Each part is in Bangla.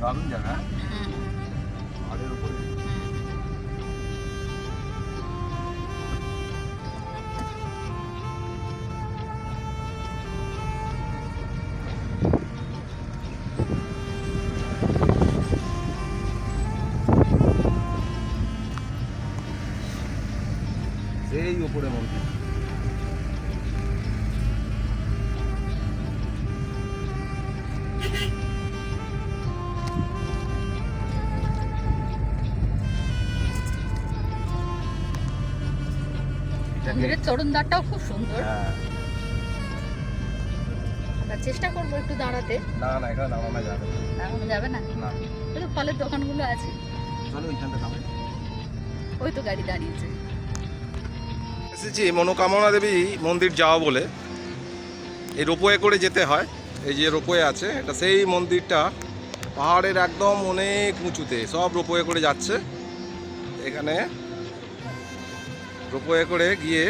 দারুণ জায়গা। পাহাড়ের উপরে সেই উপরে মন্দির। মন্দিরের তরুণদ্বারটাও খুব সুন্দর। হ্যাঁ, আমরা চেষ্টা করবো একটু দাঁড়াতে। না না, এখানে নামানো যাবে না। দাঁড়ানো যাবে না, না, ওই তো ফলের দোকানগুলো আছে। চলো ওইখানটা নামাই। ওই তো গাড়ি দাঁড়িয়েছে। এসেছি মনোকামনা দেবী মন্দির যাওয়া বলে। এই রোপওয়ে করে যেতে হয়। এই যে রোপওয়ে আছে, এটা সেই মন্দিরটা পাহাড়ের একদম অনেক উঁচুতে, সব রোপওয়ে করে যাচ্ছে। এখানে রোপওয়ে করে গিয়ে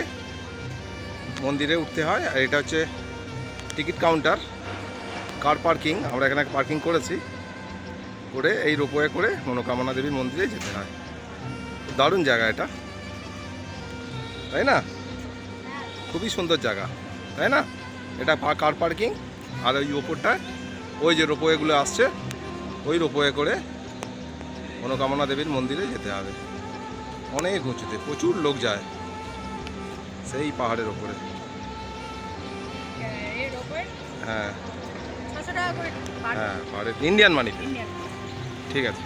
মন্দিরে উঠতে হয়। আর এটা হচ্ছে টিকিট কাউন্টার, কার পার্কিং। আমরা এখানে পার্কিং করেছি, করে এই রোপওয়ে করে মনোকামনা দেবীর মন্দিরে যেতে হয়। দারুণ জায়গা এটা, তাই না? খুবই সুন্দর জায়গা, তাই না? এটা কার পার্কিং। আর ওই ওপরটায় ওই যে রোপওয়েগুলো আসছে, ওই রোপওয়ে করে মনোকামনা দেবীর মন্দিরে যেতে হবে। অনেক উঁচুতে, প্রচুর লোক যায় সেই পাহাড়ের ওপরে। হ্যাঁ হ্যাঁ, পাহাড়ের ইন্ডিয়ান মানিতে। ঠিক আছে।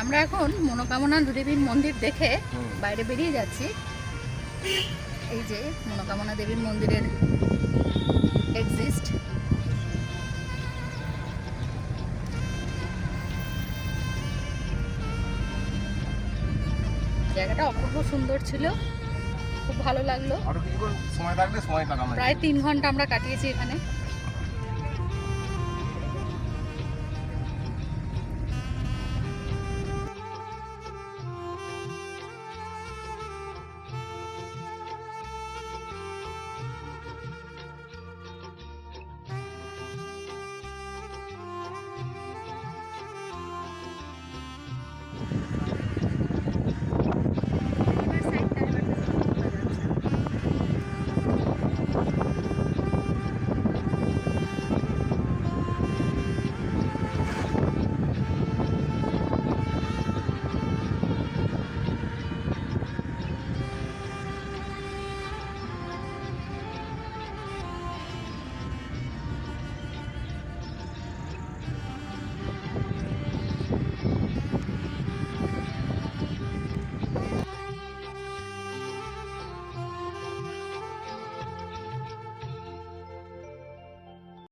আমরা এখন মনোকামনা দেবীর মন্দির দেখে বাইরে বেরিয়ে যাচ্ছি। এই যে মনোকামনা দেবীর মন্দিরের এক্সিস্ট। জায়গাটা অপূর্ব সুন্দর ছিল, খুব ভালো লাগলো। আরো কিছুক্ষণ সময় থাকলে সময় কাটানো যায়। প্রায় 3 ঘন্টা আমরা কাটিয়েছি এখানে।